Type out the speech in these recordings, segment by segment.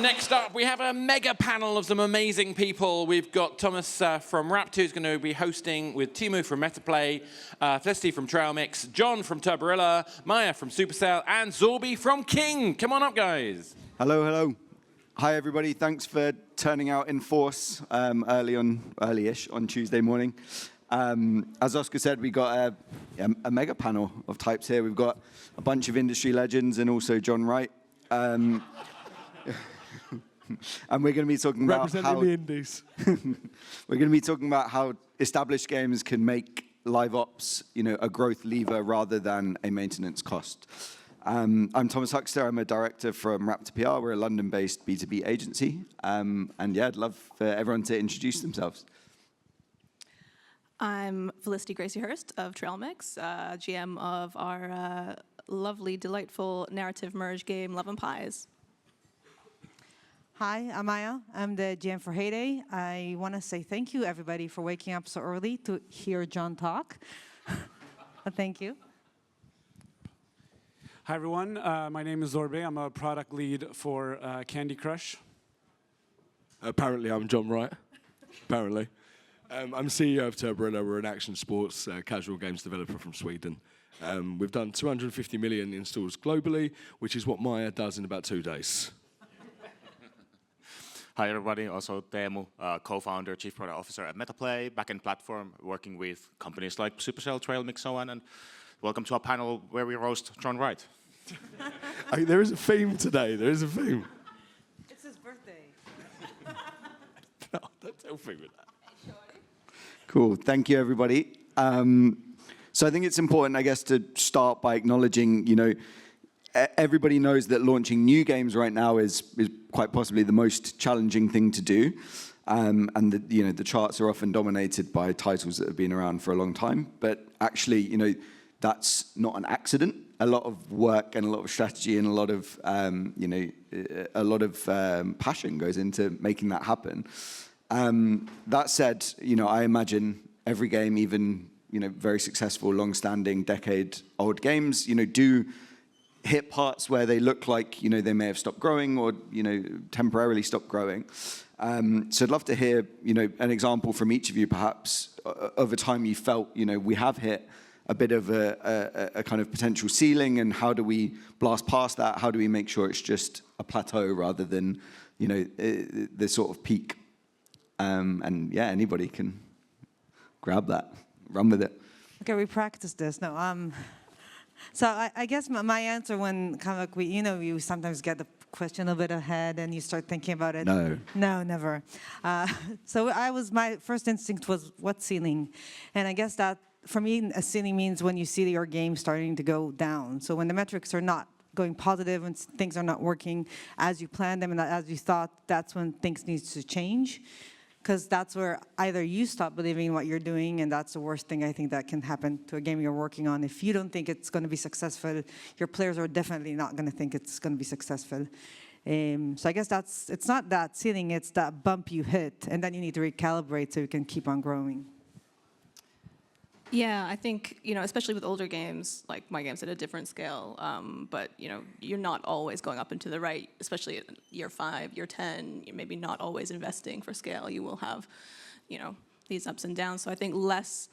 Next up, we have a mega panel of some amazing people. We've got Thomas from Raptor, who's going to be hosting with Teemu from Metaplay, Felicity from Trailmix, John from Turborilla, Maya from Supercell, and Zorbey from King. Come on up, guys. Hello, hello. Hi, everybody. Thanks for turning out in force early-ish on Tuesday morning. As Oscar said, we got a mega panel of types here. We've got a bunch of industry legends and also John Wright. And we're going to be talking about how the indies. we're going to be talking about how established games can make live ops, a growth lever rather than a maintenance cost. I'm Thomas Huxter. I'm a director from Raptor PR. We're a London-based B2B agency. And yeah, I'd love for everyone to introduce themselves. I'm Felicity Gracie-Herst of Trailmix, GM of our lovely, delightful narrative merge game, Love and Pies. Hi, I'm Maya. I'm the GM for Haila. I want to say thank you, everybody, for waking up so early to hear John talk. Thank you. Hi, everyone. My name is Zorbey. I'm a product lead for Candy Crush. Apparently, I'm John Wright. Apparently. I'm CEO of Turborilla. We're an action sports casual games developer from Sweden. We've done 250 million installs globally, which is what Maya does in about 2 days. Hi everybody, also Teemu, co-founder, chief product officer at Metaplay, backend platform, working with companies like Supercell, Trailmix, so on, and welcome to our panel where we roast John Wright. There is a theme today, there is a theme. It's his birthday. No, don't tell me with that. Cool, thank you, everybody. So I think it's important, I guess, to start by acknowledging, everybody knows that launching new games right now is quite possibly the most challenging thing to do. And the charts are often dominated by titles that have been around for a long time. But actually, that's not an accident. A lot of work and a lot of strategy and a lot of passion goes into making that happen. That said, I imagine every game, even very successful, long-standing, decade-old games, do hit parts where they look like they may have stopped growing or temporarily stopped growing. So I'd love to hear an example from each of you, perhaps, of a time you felt we have hit a bit of a kind of potential ceiling, and how do we blast past that? How do we make sure it's just a plateau rather than the sort of peak? And yeah, anybody can grab that, run with it. Okay, we practiced this. No, so I guess my answer when kind of like you sometimes get the question a bit ahead and you start thinking about it. No. No, never. So my first instinct was what ceiling, and I guess that for me a ceiling means when you see your game starting to go down. So when the metrics are not going positive and things are not working as you planned them and as you thought, that's when things need to change. Because that's where either you stop believing in what you're doing, and that's the worst thing I think that can happen to a game you're working on. If you don't think it's going to be successful, your players are definitely not going to think it's going to be successful. So I guess it's not that ceiling, it's that bump you hit, and then you need to recalibrate so you can keep on growing. Yeah, I think, especially with older games, like my game's at a different scale, but, you're not always going up and to the right, especially at year 5, year 10, you're maybe not always investing for scale. You will have, these ups and downs. So I think less,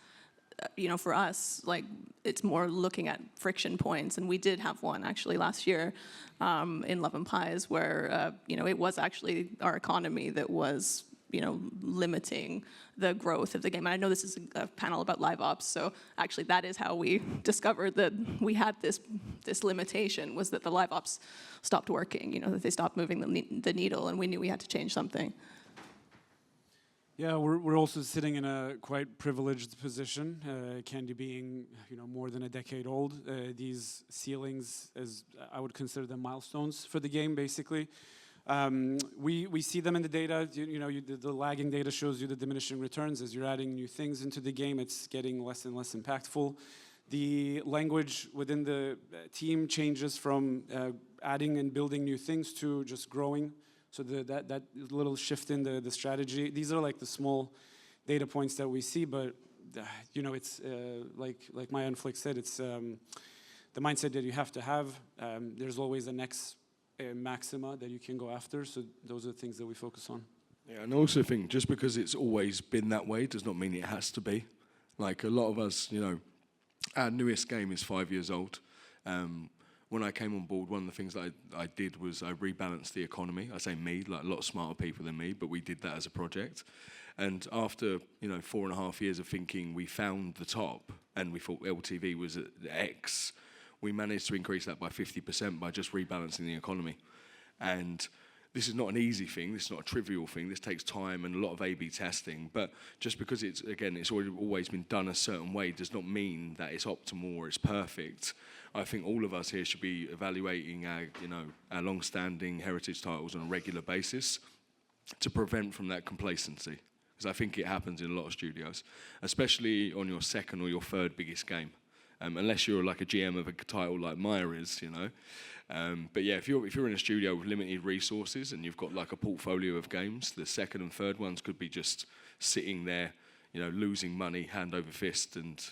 for us, like, it's more looking at friction points, and we did have one actually last year in Love and Pies where, it was actually our economy that was limiting the growth of the game. And I know this is a panel about live ops, so actually that is how we discovered that we had this limitation, was that the live ops stopped working, that they stopped moving the needle, and we knew we had to change something. Yeah, we're also sitting in a quite privileged position, Candy being more than a decade old. These ceilings, as I would consider them milestones for the game, basically. We see them in the data. The lagging data shows you the diminishing returns. As you're adding new things into the game, it's getting less and less impactful. The language within the team changes from adding and building new things to just growing. So that little shift in the strategy. These are like the small data points that we see, but it's like Maya and Flick said, it's the mindset that you have to have. There's always a next maxima that you can go after. So those are the things that we focus on. Yeah, and I also think just because it's always been that way does not mean it has to be. Like a lot of us, you know, our newest game is 5 years old. When I came on board, one of the things that I did was I rebalanced the economy. I say me, like a lot smarter people than me, but we did that as a project. And after, you know, 4.5 years of thinking, we found the top, and we thought LTV was at X. We managed to increase that by 50% by just rebalancing the economy. And this is not an easy thing, this is not a trivial thing, this takes time and a lot of A/B testing, but just because it's always been done a certain way does not mean that it's optimal or it's perfect. I think all of us here should be evaluating our long-standing heritage titles on a regular basis to prevent from that complacency, because I think it happens in a lot of studios, especially on your second or your third biggest game. Unless you're like a GM of a title like Maya is, you know. But yeah, if you're in a studio with limited resources and you've got like a portfolio of games, the second and third ones could be just sitting there, you know, losing money hand over fist, and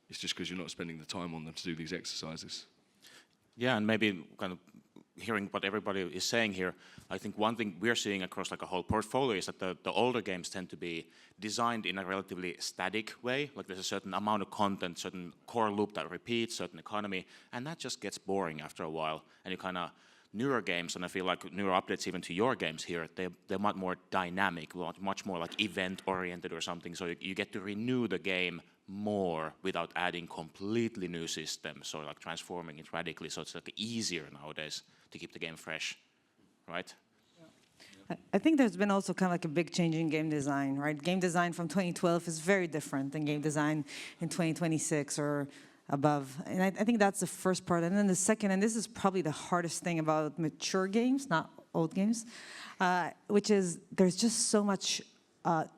it's just because you're not spending the time on them to do these exercises. Yeah, and maybe kind of hearing what everybody is saying here, I think one thing we're seeing across like a whole portfolio is that the older games tend to be designed in a relatively static way. Like there's a certain amount of content, certain core loop that repeats, certain economy, and that just gets boring after a while. And you kind of newer games, and I feel like newer updates even to your games here, they're much more dynamic, much more like event oriented or something. So you get to renew the game more without adding completely new systems or like transforming it radically. So it's like easier nowadays to keep the game fresh, right? I think there's been also kind of like a big change in game design, right? Game design from 2012 is very different than game design in 2026 or above. And I think that's the first part. And then the second, and this is probably the hardest thing about mature games, not old games, which is there's just so much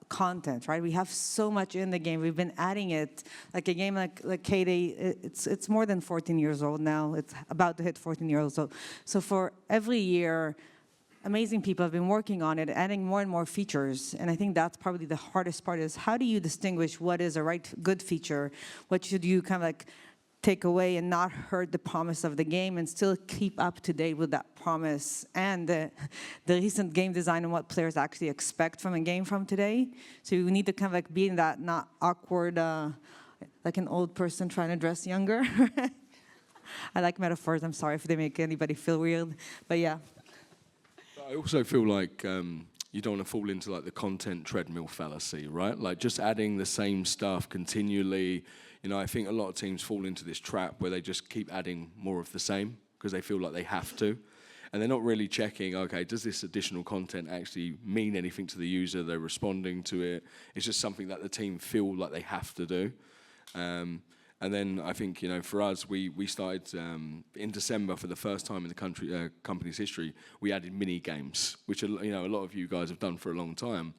content, right? We have so much in the game. We've been adding it. Like a game like K-Day, it's more than 14 years old now. It's about to hit 14 years old. So for every year, amazing people have been working on it, adding more and more features. And I think that's probably the hardest part is how do you distinguish what is a good feature? What should you kind of like take away and not hurt the promise of the game and still keep up to date with that promise and the recent game design and what players actually expect from a game from today. So you need to kind of like be in that not awkward, like an old person trying to dress younger. I like metaphors. I'm sorry if they make anybody feel weird, but yeah. I also feel like you don't want to fall into like the content treadmill fallacy, right? Like just adding the same stuff continually. You know, I think a lot of teams fall into this trap where they just keep adding more of the same because they feel like they have to. And they're not really checking, okay, does this additional content actually mean anything to the user? They're responding to it. It's just something that the team feel like they have to do. And then I think, you know, for us, we started in December for the first time in the company's history, we added mini games, which, you know, a lot of you guys have done for a long time.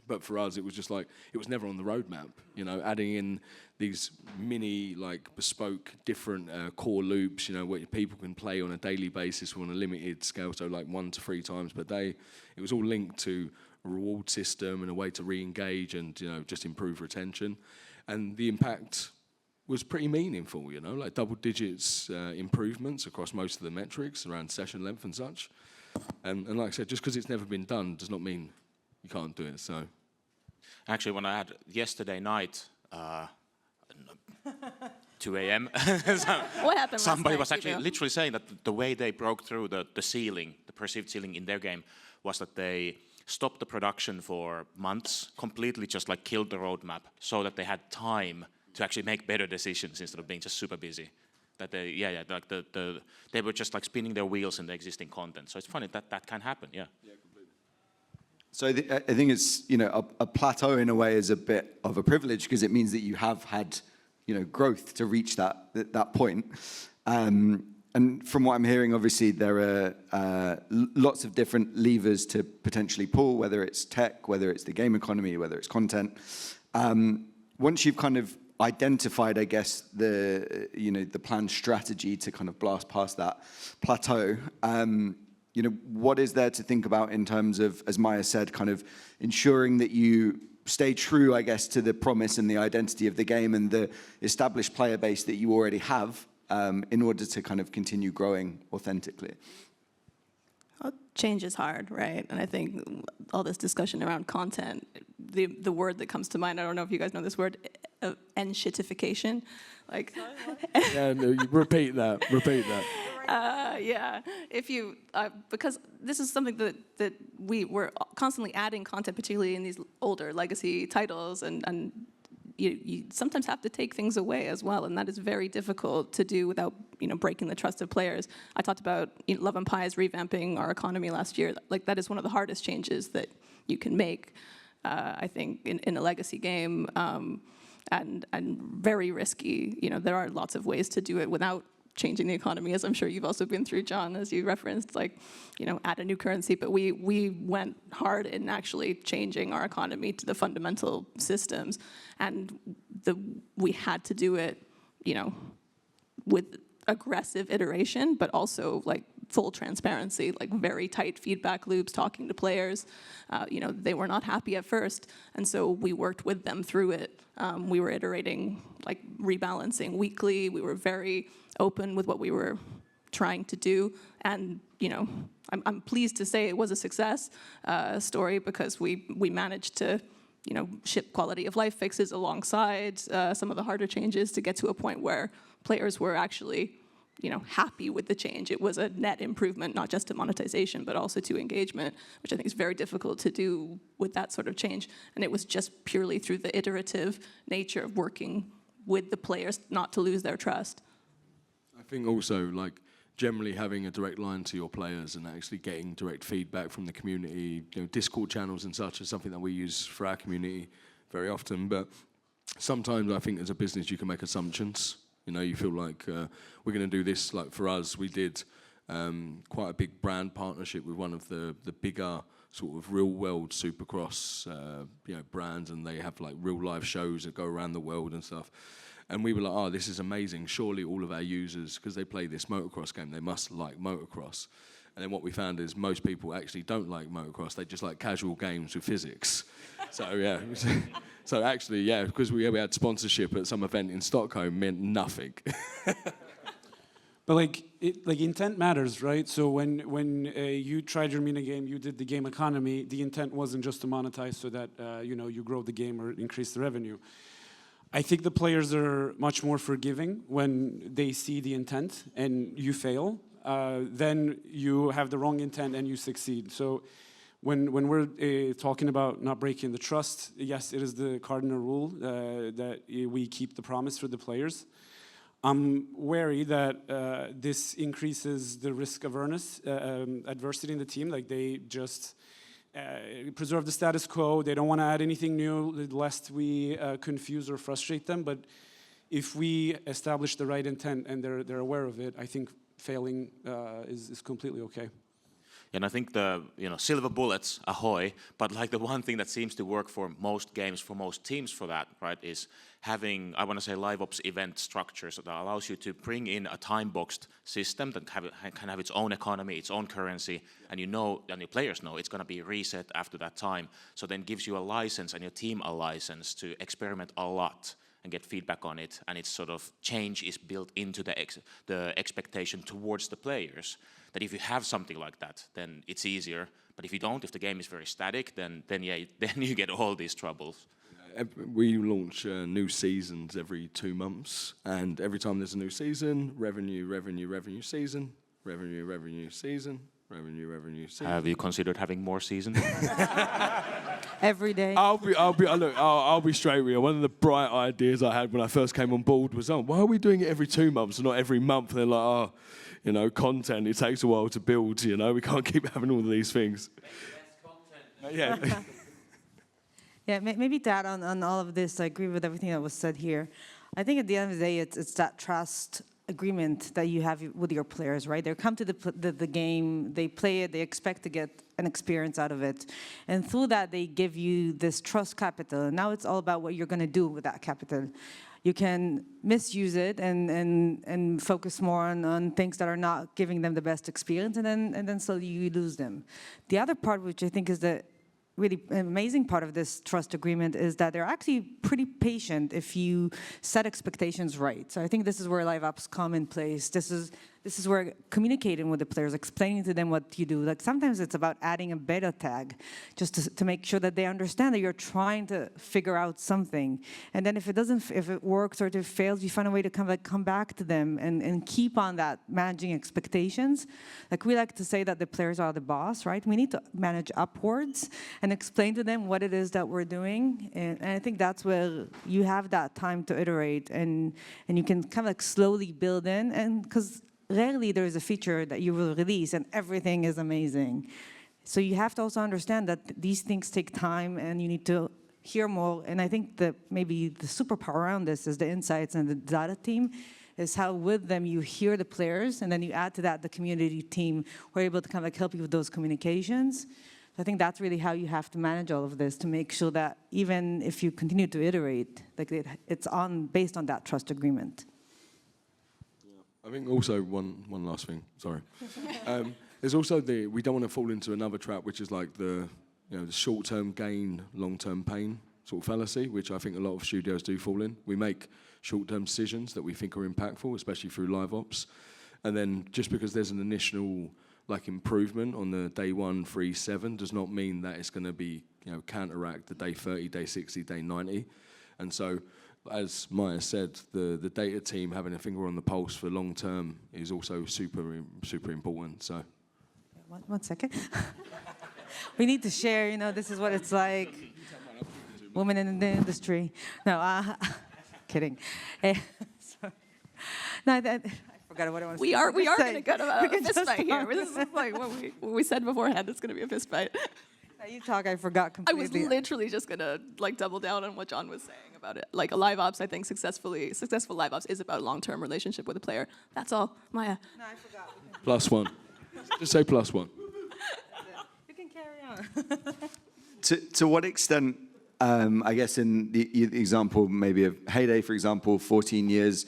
But for us, it was just like, it was never on the roadmap, you know, adding in these mini, like, bespoke, different core loops, you know, where people can play on a daily basis on a limited scale, so like 1 to 3 times per day. It was all linked to a reward system and a way to re-engage and, you know, just improve retention. And the impact was pretty meaningful, you know, like double digits improvements across most of the metrics around session length and such. And like I said, just because it's never been done does not mean you can't do it, so. Actually, when I had yesterday night, 2 a.m. What happened Somebody last was night, actually literally saying that the way they broke through the ceiling, the perceived ceiling in their game, was that they stopped the production for months, completely just like killed the roadmap, so that they had time to actually make better decisions instead of being just super busy. That they, like they were just like spinning their wheels in the existing content. So it's funny that can happen, yeah. So I think it's, you know, a plateau in a way is a bit of a privilege because it means that you have had, you know, growth to reach that point. And from what I'm hearing, obviously there are lots of different levers to potentially pull, whether it's tech, whether it's the game economy, whether it's content. Once you've kind of identified, I guess, the planned strategy to kind of blast past that plateau, you know, what is there to think about in terms of, as Maya said, kind of ensuring that you stay true, I guess, to the promise and the identity of the game and the established player base that you already have in order to kind of continue growing authentically? Change is hard, right? And I think all this discussion around content, the word that comes to mind, I don't know if you guys know this word, enshittification. Like, Yeah, no, you repeat that. Repeat that. yeah, if you because this is something that we're constantly adding content, particularly in these older legacy titles, and you sometimes have to take things away as well, and that is very difficult to do without breaking the trust of players. I talked about Love and Pies revamping our economy last year. Like, that is one of the hardest changes that you can make, I think, in a legacy game, and very risky. There are lots of ways to do it without changing the economy, as I'm sure you've also been through, John, as you referenced, like, add a new currency. But we went hard in actually changing our economy to the fundamental systems, and we had to do it, with aggressive iteration, but also like full transparency, like very tight feedback loops, talking to players. They were not happy at first, and so we worked with them through it. We were iterating, like rebalancing weekly. We were very open with what we were trying to do, and I'm pleased to say it was a success story, because we managed to ship quality of life fixes alongside some of the harder changes to get to a point where players were actually happy with the change. It was a net improvement, not just to monetization, but also to engagement, which I think is very difficult to do with that sort of change. And it was just purely through the iterative nature of working with the players not to lose their trust. I think also, like, generally having a direct line to your players and actually getting direct feedback from the community, Discord channels and such is something that we use for our community very often. But sometimes I think as a business you can make assumptions. You feel like we're going to do this. Like for us, we did quite a big brand partnership with one of the bigger sort of real world Supercross brands, and they have like real life shows that go around the world and stuff. And we were like, oh, this is amazing. Surely all of our users, because they play this motocross game, they must like motocross. And then what we found is most people actually don't like motocross. They just like casual games with physics. So, yeah. So actually, yeah, because we had sponsorship at some event in Stockholm meant nothing. But intent matters, right? So when you tried your mini game, you did the game economy. The intent wasn't just to monetize so that you grow the game or increase the revenue. I think the players are much more forgiving when they see the intent and you fail. Then you have the wrong intent and you succeed. So when we're talking about not breaking the trust, yes, it is the cardinal rule that we keep the promise for the players. I'm wary that this increases the risk of adversity in the team. Like, they just preserve the status quo. They don't want to add anything new lest we confuse or frustrate them. But if we establish the right intent and they're aware of it, I think failing is completely okay. And I think the silver bullets, ahoy. But like the one thing that seems to work for most games, for most teams, for that, right, is having, I want to say, live ops event structures that allows you to bring in a time-boxed system that can have its own economy, its own currency, and and your players know it's going to be reset after that time. So then gives you a license and your team a license to experiment a lot and get feedback on it, and its sort of change is built into the expectation towards the players. That if you have something like that, then it's easier. But if you don't, if the game is very static, then you get all these troubles. We launch new seasons every 2 months, and every time there's a new season, revenue, season, revenue, season, revenue, season. Have you considered having more seasons? Every day. I'll be straight with you. One of the bright ideas I had when I first came on board was, why are we doing it every 2 months and not every month? And they're like, content, it takes a while to build, we can't keep having all of these things. Yeah. Yeah, maybe to add on all of this, I agree with everything that was said here. I think at the end of the day, it's that trust agreement that you have with your players, right? They come to the game, they play it, they expect to get an experience out of it. And through that, they give you this trust capital. And now it's all about what you're going to do with that capital. You can misuse it and focus more on things that are not giving them the best experience, and then slowly you lose them. The other part, which I think is the really amazing part of this trust agreement, is that they're actually pretty patient if you set expectations right. So I think this is where live ops come in place. this is where communicating with the players, explaining to them what you do. Like sometimes it's about adding a beta tag just to make sure that they understand that you're trying to figure out something. And then if it works or if it fails, you find a way to come back to them and keep on that managing expectations. Like we like to say that the players are the boss, right? We need to manage upwards and explain to them what it is that we're doing. And I think that's where you have that time to iterate and you can kind of like slowly build in, and because rarely there is a feature that you will release and everything is amazing. So you have to also understand that these things take time and you need to hear more. And I think that maybe the superpower around this is the insights and the data team, is how with them you hear the players and then you add to that the community team who are able to kind of like help you with those communications. I think that's really how you have to manage all of this to make sure that even if you continue to iterate, like it's based on that trust agreement. I think also one last thing. Sorry, there's also we don't want to fall into another trap, which is like the short-term gain, long-term pain sort of fallacy, which I think a lot of studios do fall in. We make short-term decisions that we think are impactful, especially through live ops, and then just because there's an initial like improvement on the day 1, 3, 7 does not mean that it's going to be counteract the day 30, day 60, day 90, and so. As Maya said, the data team having a finger on the pulse for long term is also super important. So, one second. We need to share. This is what it's like. Women in the industry. No, kidding. Sorry. No, I forgot what I wanted to say. We are going to get a fist fight here. This is like what we said beforehand. It's going to be a fist fight. You talk, I forgot completely. I was literally just gonna like double down on what John was saying about it. Like a live ops, I think successful live ops is about a long-term relationship with a player. That's all, Maya. No, I forgot. +1. Just say +1. You can carry on. To what extent, I guess in the example maybe of Heyday, for example, 14 years,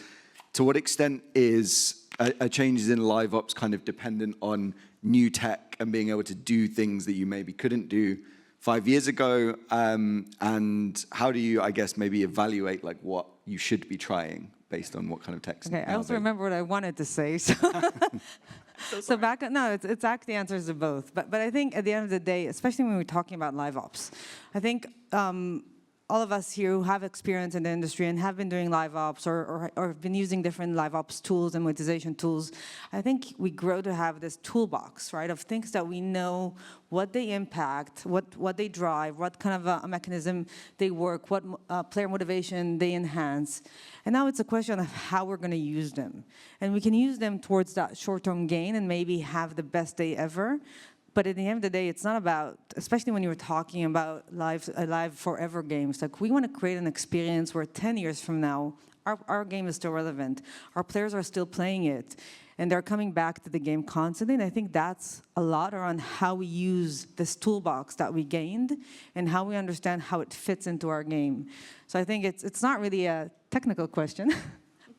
to what extent is a changes in live ops kind of dependent on new tech and being able to do things that you maybe couldn't do 5 years ago? And how do you, I guess, maybe evaluate like what you should be trying based on what kind of tech? Okay, I also remember what I wanted to say. So back, it's actually answers to both. But I think at the end of the day, especially when we're talking about live ops, I think all of us here who have experience in the industry and have been doing live ops or have been using different live ops tools and monetization tools, I think we grow to have this toolbox, right, of things that we know what they impact, what they drive, what kind of a mechanism they work, what player motivation they enhance. And now it's a question of how we're going to use them. And we can use them towards that short-term gain and maybe have the best day ever. But at the end of the day, it's not about, especially when you were talking about live forever games, like we want to create an experience where 10 years from now, our game is still relevant. Our players are still playing it. And they're coming back to the game constantly. And I think that's a lot around how we use this toolbox that we gained and how we understand how it fits into our game. So I think it's not really a technical question,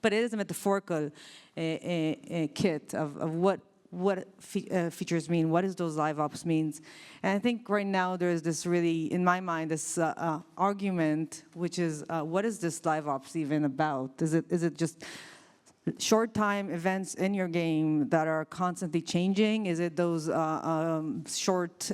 but it is a metaphorical kit of what features mean, what does those live ops means. And I think right now there's this really, in my mind, this argument, which is, what is this live ops even about? Is it just short time events in your game that are constantly changing? Is it those short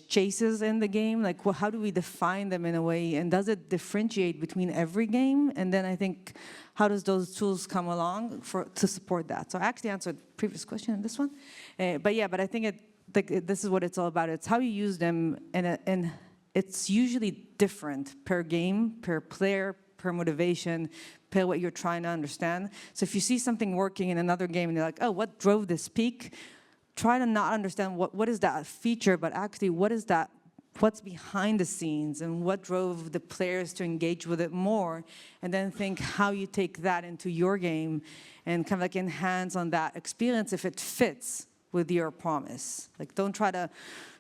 chases in the game? Like, well, how do we define them in a way? And does it differentiate between every game? And then I think, how does those tools come along to support that? So I actually answered the previous question in this one. But I think this is what it's all about. It's how you use them, and it's usually different per game, per player, per motivation, per what you're trying to understand. So if you see something working in another game and you're like, oh, what drove this peak? Try to not understand what is that feature, but actually what's behind the scenes and what drove the players to engage with it more, and then think how you take that into your game and kind of like enhance on that experience if it fits with your promise. Like, don't try to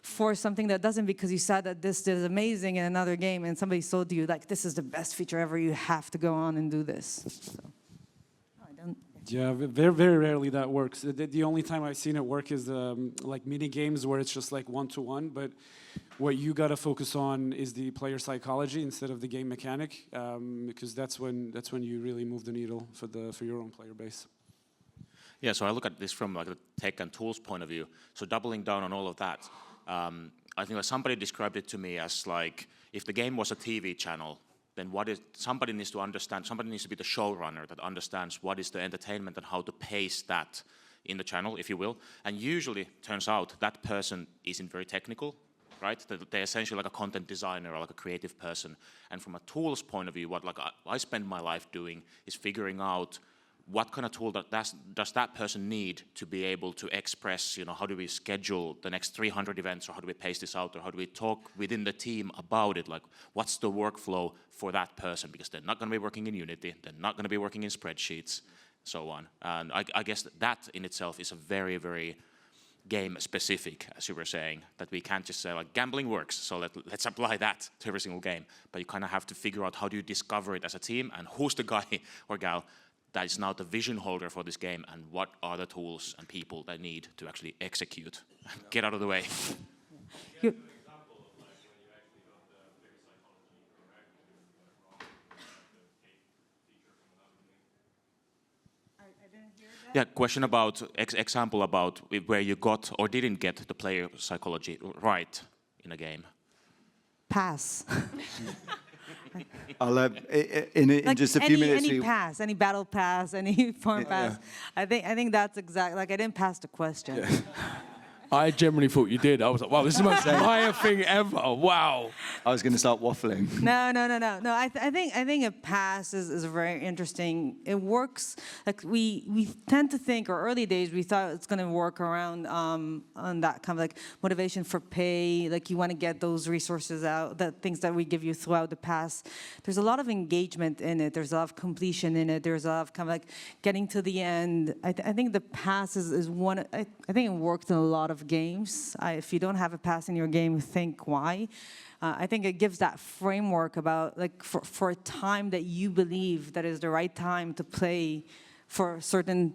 force something that doesn't because you said that this is amazing in another game and somebody told you, like, this is the best feature ever, you have to go on and do this. So, Yeah, very, very rarely that works. The only time I've seen it work is like mini games where it's just like one-to-one, but what you gotta focus on is the player psychology instead of the game mechanic, because that's when you really move the needle for your own player base. Yeah, so I look at this from like a tech and tools point of view. So doubling down on all of that, I think like somebody described it to me as like, if the game was a TV channel, then somebody needs to understand, somebody needs to be the showrunner that understands what is the entertainment and how to pace that in the channel, if you will. And usually, turns out, that person isn't very technical, right? They're essentially like a content designer or like a creative person. And from a tools point of view, what like I spend my life doing is figuring out what kind of tool does that person need to be able to express, you know, how do we schedule the next 300 events, or how do we pace this out, or how do we talk within the team about it? Like, what's the workflow for that person? Because they're not going to be working in Unity, they're not going to be working in spreadsheets, so on. And I guess that in itself is a very, very game-specific, as you were saying, that we can't just say, like, gambling works, so let's apply that to every single game. But you kind of have to figure out how do you discover it as a team, and who's the guy or gal that is now the vision holder for this game, and what are the tools and people that need to actually execute. Get out of the way. Yeah, question about, example about where you got or didn't get the player psychology right in a game. Pass. I'll in just a few minutes. Any pass, any battle pass, any farm pass. I think that's exactly, like, I didn't pass the question. Yeah. I generally thought you did. I was like, wow, this is the most Maya thing ever. Wow. I was going to start waffling. No. I think a pass is very interesting. It works, like we tend to think, or early days we thought it's going to work around on that kind of like motivation for pay, like you want to get those resources out, the things that we give you throughout the pass. There's a lot of engagement in it. There's a lot of completion in it. There's a lot of kind of like getting to the end. I think the pass is one. I think it worked in a lot of games. If you don't have a pass in your game, think why. I think it gives that framework about, like, for a time that you believe that is the right time to play for a certain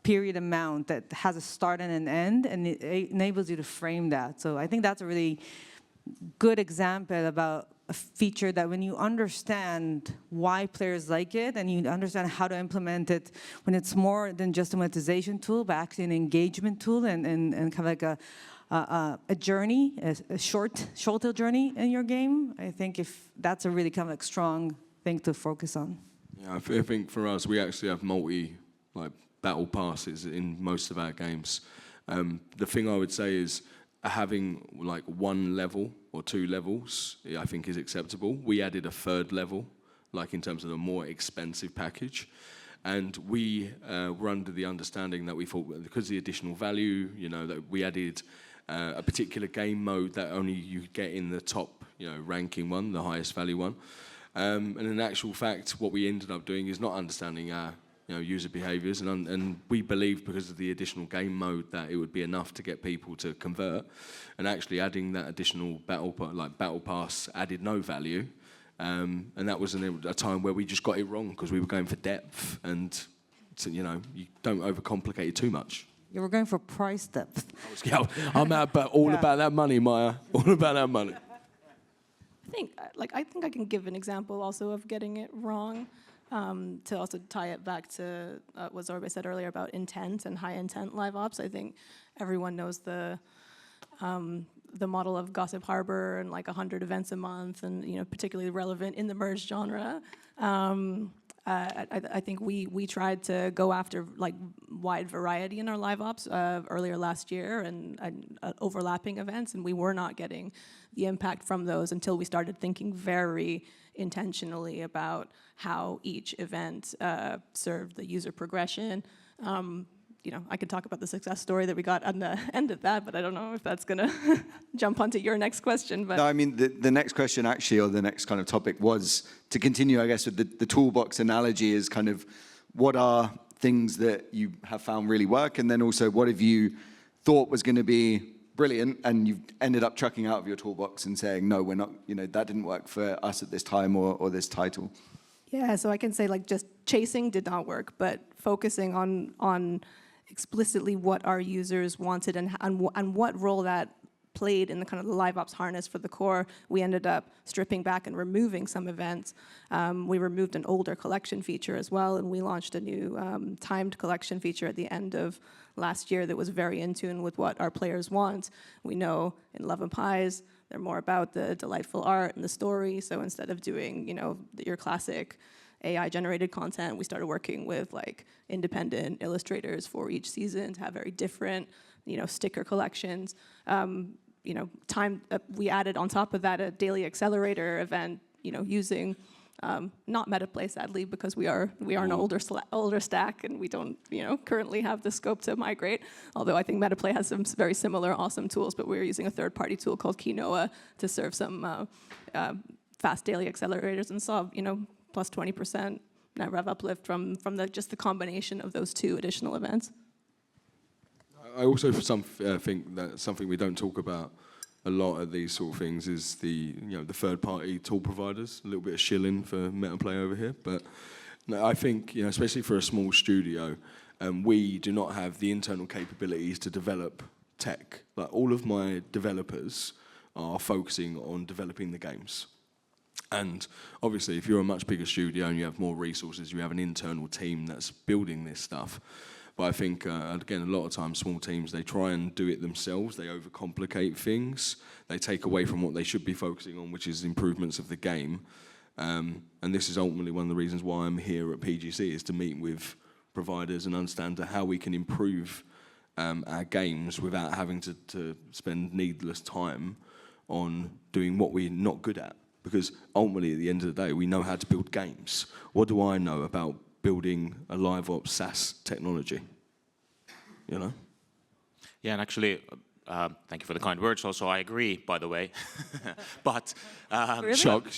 period amount that has a start and an end, and it enables you to frame that. So I think that's a really good example about a feature that when you understand why players like it and you understand how to implement it, when it's more than just a monetization tool, but actually an engagement tool and kind of like a journey, a shorter journey in your game, I think if that's a really kind of like strong thing to focus on. Yeah, I think for us, we actually have battle passes in most of our games. The thing I would say is having like one level or two levels, I think is acceptable. We added a third level, like in terms of a more expensive package. And we were under the understanding that we thought, because of the additional value, you know, that we added a particular game mode that only you get in the top, you know, ranking one, the highest value one. And in actual fact, what we ended up doing is not understanding our, you know, user behaviors, and we believe because of the additional game mode that it would be enough to get people to convert, and actually adding that additional battle pass added no value, and that was a time where we just got it wrong because we were going for depth, and so, you know, you don't overcomplicate it too much. You were going for price depth. I'm all about that money, Maya. All about that money. I think I can give an example also of getting it wrong. To also tie it back to what Zorbey said earlier about intent and high intent live ops. I think everyone knows the model of Gossip Harbor and like 100 events a month, and, you know, particularly relevant in the merge genre. I think we tried to go after like wide variety in our live ops earlier last year and overlapping events, and we were not getting the impact from those until we started thinking very intentionally about how each event served the user progression. You know, I could talk about the success story that we got on the end of that, but I don't know if that's going to jump onto your next question. But no, I mean, the next question actually, or the next kind of topic was to continue, I guess, with the toolbox analogy is kind of what are things that you have found really work, and then also what have you thought was going to be brilliant and you've ended up chucking out of your toolbox and saying, no, we're not, you know, that didn't work for us at this time or this title. Yeah, so I can say like just chasing did not work, but focusing on explicitly what our users wanted and what role that played in the kind of the live ops harness for the core, we ended up stripping back and removing some events. We removed an older collection feature as well, and we launched a new timed collection feature at the end of last year that was very in tune with what our players want. We know in Love and Pies, they're more about the delightful art and the story, so instead of doing, you know, your classic AI-generated content, we started working with like independent illustrators for each season to have very different, you know, sticker collections. You know, we added on top of that a daily accelerator event, you know, using not Metaplay, sadly, because we are an older stack and we don't, you know, currently have the scope to migrate. Although I think Metaplay has some very similar awesome tools, but we're using a third-party tool called Quinoa to serve some fast daily accelerators and saw, you know, plus 20% net rev uplift from just the combination of those two additional events. I also think that something we don't talk about a lot of these sort of things is the third-party tool providers. A little bit of shilling for Metaplay over here, but no, I think, you know, especially for a small studio, we do not have the internal capabilities to develop tech. Like all of my developers are focusing on developing the games. And obviously, if you're a much bigger studio and you have more resources, you have an internal team that's building this stuff. But I think, again, a lot of times small teams, they try and do it themselves. They overcomplicate things. They take away from what they should be focusing on, which is improvements of the game. And this is ultimately one of the reasons why I'm here at PGC, is to meet with providers and understand how we can improve our games without having to spend needless time on doing what we're not good at. Because ultimately, at the end of the day, we know how to build games. What do I know about building a live ops SaaS technology? You know? Yeah, and actually, thank you for the kind words. Also, I agree, by the way. But Really? Shock.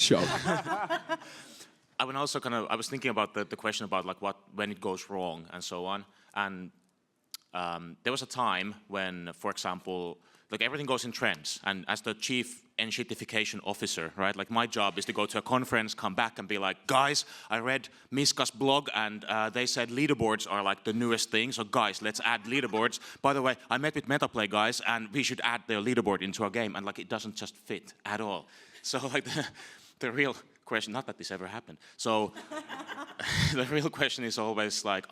I was thinking about the question about like when it goes wrong and so on. And there was a time when, for example, like everything goes in trends. And as the chief enshittification officer, right? Like my job is to go to a conference, come back and be like, guys, I read Miska's blog and they said leaderboards are like the newest thing. So guys, let's add leaderboards. By the way, I met with Metaplay guys and we should add their leaderboard into our game. And like it doesn't just fit at all. So like the real question, not that this ever happened. So the real question is always like,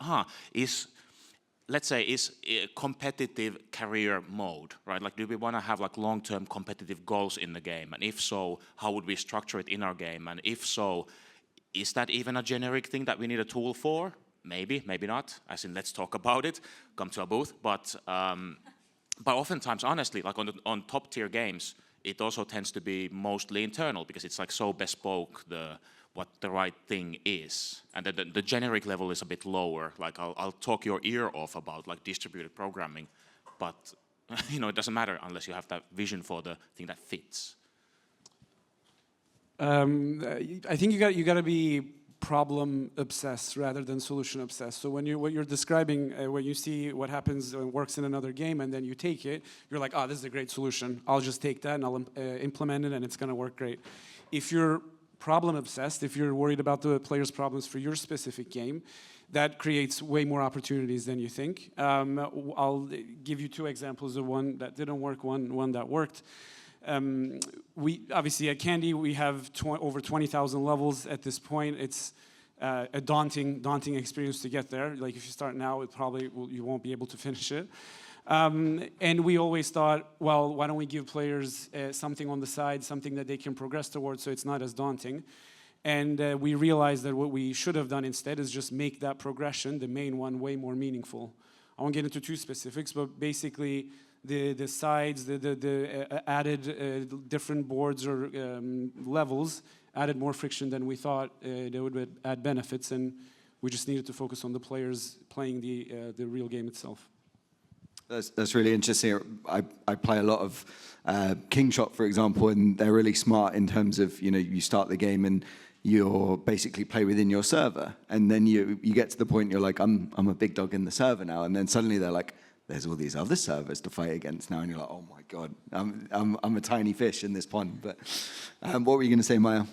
let's say, is a competitive career mode, right? Like, do we want to have like long-term competitive goals in the game? And if so, how would we structure it in our game? And if so, is that even a generic thing that we need a tool for? Maybe, maybe not. As in, let's talk about it. Come to a booth. But oftentimes, honestly, like on top-tier games, it also tends to be mostly internal because it's like so bespoke what the right thing is. And the generic level is a bit lower. Like I'll talk your ear off about like distributed programming, but you know, it doesn't matter unless you have that vision for the thing that fits. I think you got to be problem obsessed rather than solution obsessed. So when what you're describing, when you see what happens and works in another game and then you take it, you're like, oh, this is a great solution. I'll just take that and I'll implement it and it's going to work great. If you're problem obsessed, if you're worried about the player's problems for your specific game, that creates way more opportunities than you think. I'll give you two examples of one that didn't work, one that worked. We obviously at Candy we have over 20,000 levels at this point. It's a daunting experience to get there. Like if you start now, you won't be able to finish it. And we always thought, well, why don't we give players something on the side, something that they can progress towards so it's not as daunting. And we realized that what we should have done instead is just make that progression, the main one, way more meaningful. I won't get into too specifics, but basically the sides, the added different boards or levels added more friction than we thought they would add benefits, and we just needed to focus on the players playing the real game itself. That's really interesting. I play a lot of Kingshot, for example, and they're really smart in terms of, you know, you start the game and you're basically play within your server, and then you get to the point you're like, I'm a big dog in the server now, and then suddenly they're like, there's all these other servers to fight against now, and you're like, oh my god, I'm a tiny fish in this pond. But what were you going to say, Maya?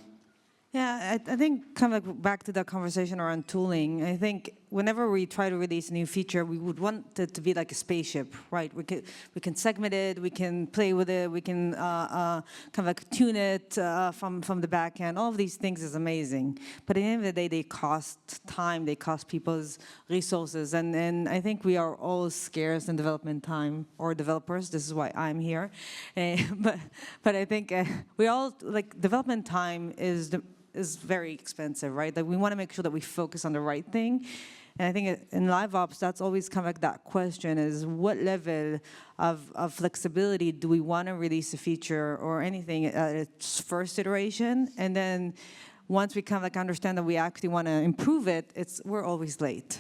Yeah, I think kind of back to the conversation around tooling. I think whenever we try to release a new feature, we would want it to be like a spaceship, right? We can segment it, we can play with it, we can kind of like tune it from the back end. All of these things is amazing. But at the end of the day, they cost time, they cost people's resources. And I think we are all scarce in development time, or developers. This is why I'm here. But I think we all, like, development time is very expensive, right? Like, we want to make sure that we focus on the right thing. And I think in live ops, that's always kind of like that question is, what level of flexibility do we want to release a feature or anything at its first iteration? And then once we kind of like understand that we actually want to improve it, we're always late.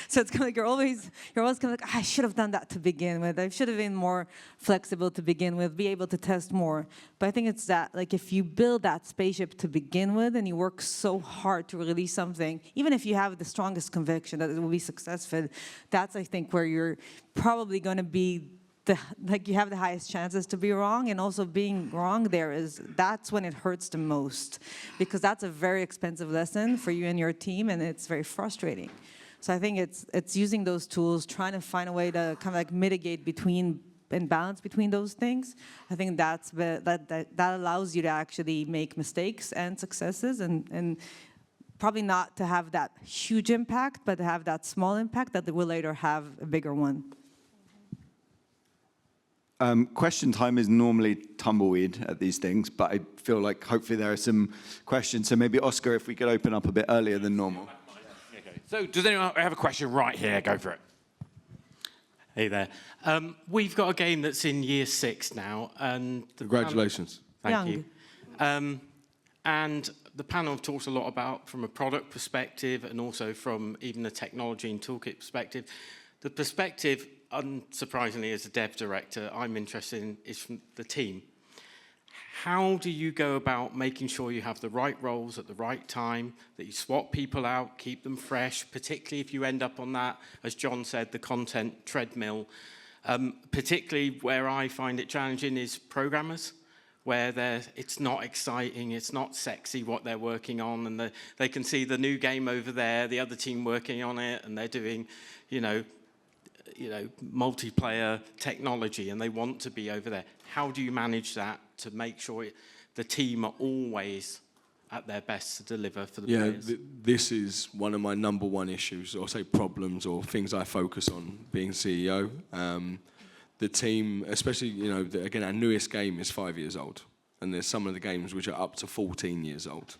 So it's kind of like you're always kind of like, I should have done that to begin with. I should have been more flexible to begin with, be able to test more. But I think it's that, like, if you build that spaceship to begin with and you work so hard to release something, even if you have the strongest conviction that it will be successful, that's, I think, where you're probably going to be you have the highest chances to be wrong, and also being wrong that's when it hurts the most, because that's a very expensive lesson for you and your team, and it's very frustrating. So I think it's using those tools, trying to find a way to kind of like mitigate between and balance between those things. I think that allows you to actually make mistakes and successes, and probably not to have that huge impact, but to have that small impact that will later have a bigger one. Question time is normally tumbleweed at these things, but I feel like hopefully there are some questions. So maybe, Oscar, if we could open up a bit earlier than normal. Okay. So does anyone have a question right here? Go for it. Hey there. We've got a game that's in year 6 now, and Congratulations. Thank you. And the panel have talked a lot about from a product perspective and also from even a technology and toolkit perspective. The perspective, unsurprisingly, as a dev director, I'm interested in is from the team. How do you go about making sure you have the right roles at the right time, that you swap people out, keep them fresh, particularly if you end up on that, as John said, the content treadmill? Particularly where I find it challenging is programmers, where it's not exciting, it's not sexy what they're working on, and they can see the new game over there, the other team working on it, and they're doing, multiplayer technology, and they want to be over there. How do you manage that to make sure the team are always at their best to deliver for the players? This is one of my number one issues, or say problems, or things I focus on being CEO. The team, especially, again, our newest game is 5 years old, and there's some of the games which are up to 14 years old.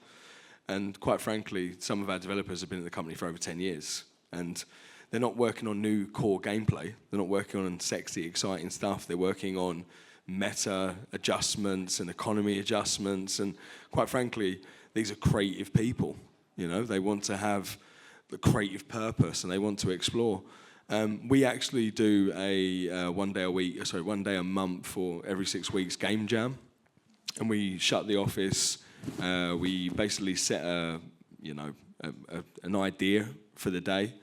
And quite frankly, some of our developers have been at the company for over 10 years, and they're not working on new core gameplay. They're not working on sexy, exciting stuff. They're working on meta adjustments and economy adjustments. And quite frankly, these are creative people. They want to have the creative purpose and they want to explore. We actually do a 1 day a month or every 6 weeks game jam. And we shut the office. We basically set an idea for the day.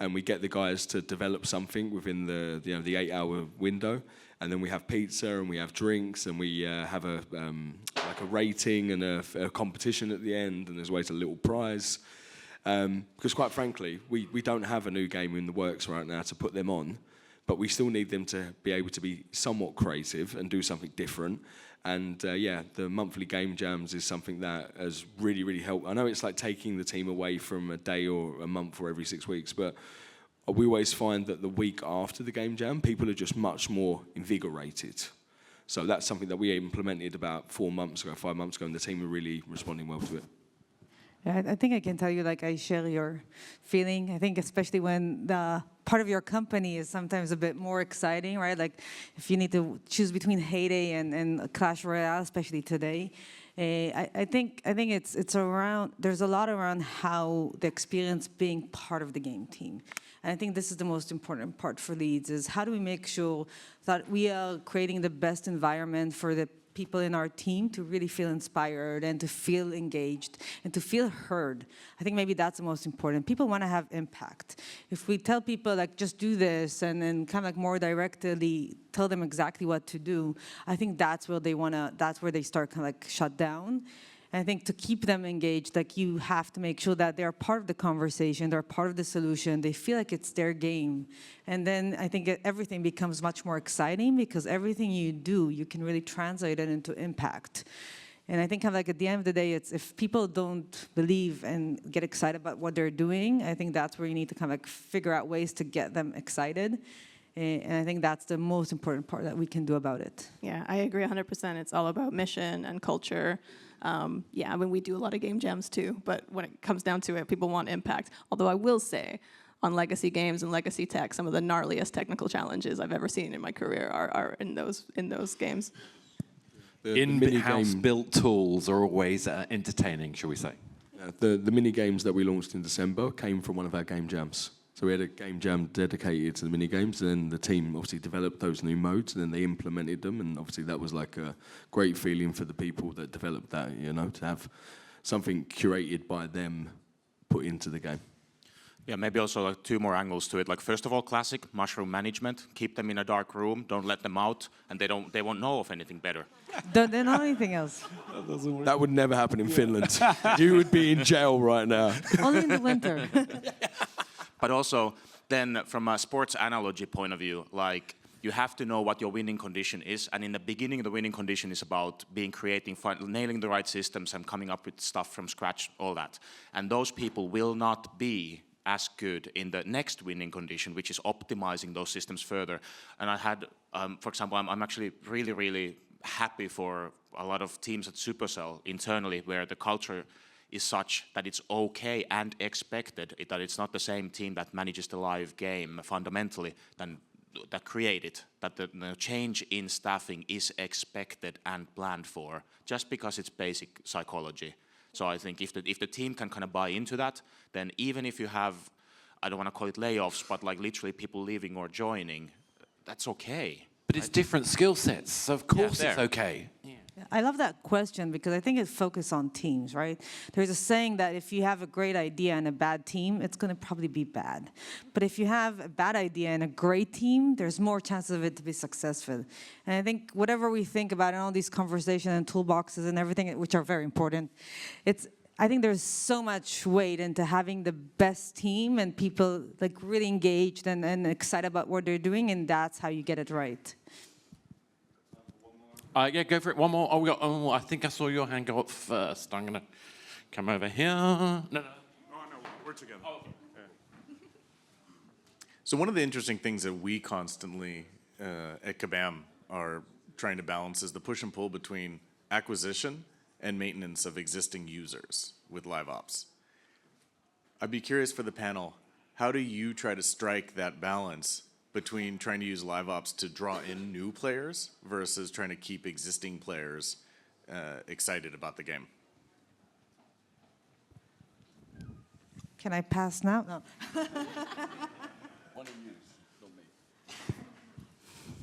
And we get the guys to develop something within the 8-hour window, and then we have pizza and we have drinks and we have a rating and a competition at the end, and there's always a little prize. Because quite frankly, we don't have a new game in the works right now to put them on, but we still need them to be able to be somewhat creative and do something different. And the monthly game jams is something that has really, really helped. I know it's like taking the team away from a day or a month or every 6 weeks, but we always find that the week after the game jam, people are just much more invigorated. So that's something that we implemented about 5 months ago, and the team are really responding well to it. Yeah, I think I can tell you, like, I share your feeling. I think especially when the part of your company is sometimes a bit more exciting, right? Like, if you need to choose between Heyday and Clash Royale, especially today, I think it's around. There's a lot around how the experience being part of the game team, and I think this is the most important part for leads: is how do we make sure that we are creating the best environment for the people in our team to really feel inspired and to feel engaged and to feel heard. I think maybe that's the most important. People want to have impact. If we tell people, like, just do this and then kind of like more directly tell them exactly what to do, I think that's where they start kind of like shut down. And I think to keep them engaged, like you have to make sure that they're part of the conversation, they're part of the solution, they feel like it's their game. And then I think everything becomes much more exciting because everything you do, you can really translate it into impact. And I think kind of like at the end of the day, it's if people don't believe and get excited about what they're doing, I think that's where you need to kind of like figure out ways to get them excited. And I think that's the most important part that we can do about it. Yeah, I agree 100%. It's all about mission and culture. Yeah, I mean, we do a lot of game jams too, but when it comes down to it, people want impact. Although I will say, on legacy games and legacy tech, some of the gnarliest technical challenges I've ever seen in my career are in those games. In-house built tools are always entertaining, shall we say? The mini games that we launched in December came from one of our game jams. So we had a game jam dedicated to the mini games, and then the team obviously developed those new modes, and then they implemented them, and obviously that was like a great feeling for the people that developed that, you know, to have something curated by them put into the game. Yeah, maybe also like 2 more angles to it. Like first of all, classic mushroom management. Keep them in a dark room. Don't let them out, and they won't know of anything better. Don't know anything else. That would never happen in Finland. You would be in jail right now. Only in the winter. But also, then from a sports analogy point of view, like you have to know what your winning condition is. And in the beginning, the winning condition is about being creative, nailing the right systems and coming up with stuff from scratch, all that. And those people will not be as good in the next winning condition, which is optimizing those systems further. And I had, for example, I'm actually really, really happy for a lot of teams at Supercell internally where the culture is such that it's okay and expected, that it's not the same team that manages the live game fundamentally than that create it, that the change in staffing is expected and planned for, just because it's basic psychology. So I think if the team can kind of buy into that, then even if you have, I don't want to call it layoffs, but like literally people leaving or joining, that's okay. But it's different skill sets, so of course it's okay. Yeah. I love that question because I think it focuses on teams, right? There's a saying that if you have a great idea and a bad team, it's going to probably be bad. But if you have a bad idea and a great team, there's more chances of it to be successful. And I think whatever we think about in all these conversations and toolboxes and everything, which are very important, I think there's so much weight into having the best team and people like really engaged and excited about what they're doing, and that's how you get it right. Yeah, go for it. One more. Oh, we got. Oh, I think I saw your hand go up first. I'm gonna come over here. No. Oh, no, we're together. Oh, okay. Yeah. So one of the interesting things that we constantly at Kabam are trying to balance is the push and pull between acquisition and maintenance of existing users with live ops. I'd be curious for the panel, how do you try to strike that balance between trying to use live ops to draw in new players versus trying to keep existing players excited about the game? Can I pass now? No.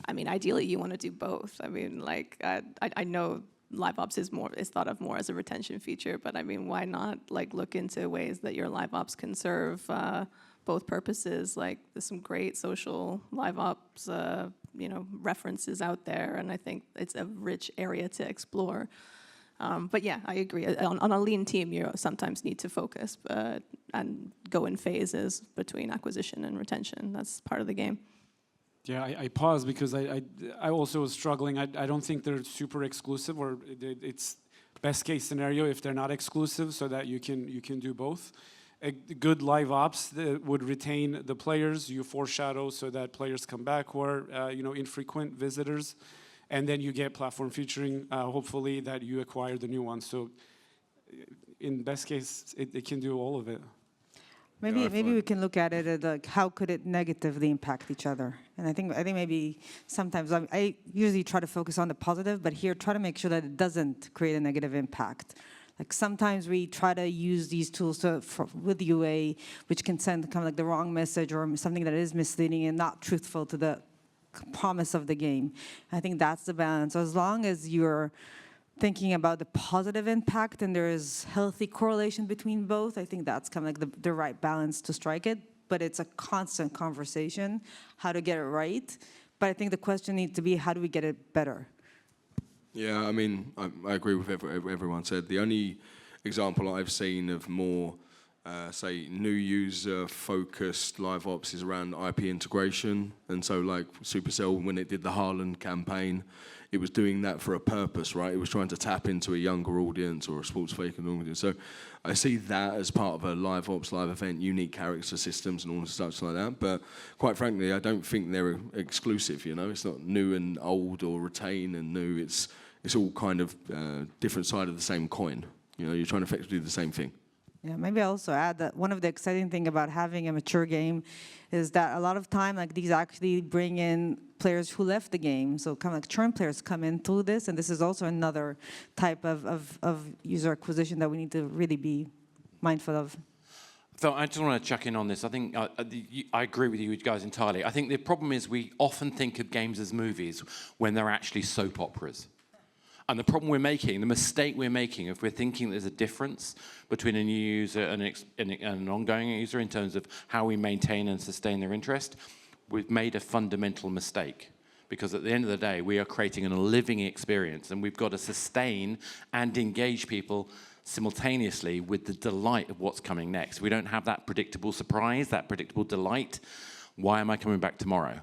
I mean, ideally, you want to do both. I mean, like, I know live ops is thought of more as a retention feature, but I mean, why not like look into ways that your live ops can serve both purposes? Like, there's some great social live ops, references out there, and I think it's a rich area to explore. But yeah, I agree. On a lean team, you sometimes need to focus and go in phases between acquisition and retention. That's part of the game. Yeah, I paused because I also was struggling. I don't think they're super exclusive, or it's best case scenario if they're not exclusive, so that you can do both. A good live ops would retain the players. You foreshadow so that players come back who are infrequent visitors, and then you get platform featuring. Hopefully that you acquire the new ones. So in best case, it can do all of it. Maybe we can look at it as like how could it negatively impact each other. And I think maybe sometimes I usually try to focus on the positive, but here try to make sure that it doesn't create a negative impact. Like sometimes we try to use these tools with UA, which can send kind of like the wrong message or something that is misleading and not truthful to the promise of the game. I think that's the balance. So as long as you're thinking about the positive impact and there is healthy correlation between both, I think that's kind of like the right balance to strike it. But it's a constant conversation, how to get it right. But I think the question needs to be, how do we get it better? Yeah, I mean, I agree with everyone said. The only example I've seen of more, say, new user-focused live ops is around IP integration. And so, like, Supercell, when it did the Haaland campaign, it was doing that for a purpose, right? It was trying to tap into a younger audience or a sports faking audience. So I see that as part of a live ops, live event, unique character systems and all the stuff like that. But quite frankly, I don't think they're exclusive, you know? It's not new and old or retain and new. It's all kind of different side of the same coin. You know, you're trying to effectively do the same thing. Yeah, maybe I'll also add that one of the exciting thing about having a mature game is that a lot of time, like these actually bring in players who left the game. So kind of like churn players come in through this, and this is also another type of user acquisition that we need to really be mindful of. So I just want to check in on this. I think I agree with you guys entirely. I think the problem is we often think of games as movies when they're actually soap operas. And the problem we're making, the mistake we're making, if we're thinking there's a difference between a new user and an ongoing user in terms of how we maintain and sustain their interest, we've made a fundamental mistake. Because at the end of the day, we are creating a living experience, and we've got to sustain and engage people simultaneously with the delight of what's coming next. We don't have that predictable surprise, that predictable delight. Why am I coming back tomorrow?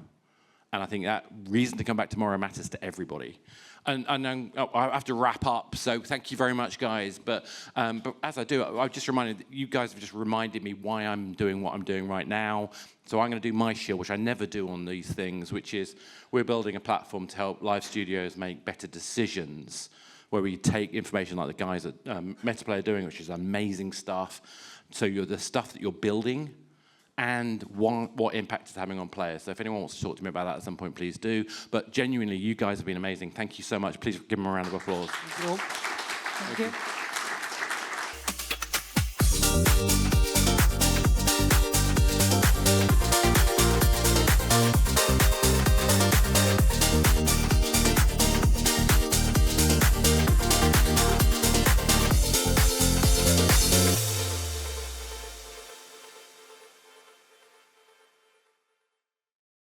And I think that reason to come back tomorrow matters to everybody. And I have to wrap up, so thank you very much, guys. But as I do, I just reminded, you guys have just reminded me why I'm doing what I'm doing right now. So I'm going to do my shield, which I never do on these things, which is we're building a platform to help live studios make better decisions, where we take information like the guys at Metaplay are doing, which is amazing stuff. So the stuff that you're building, and what impact it's having on players. So if anyone wants to talk to me about that at some point, please do. But genuinely, you guys have been amazing. Thank you so much. Please give them a round of applause. Thank you.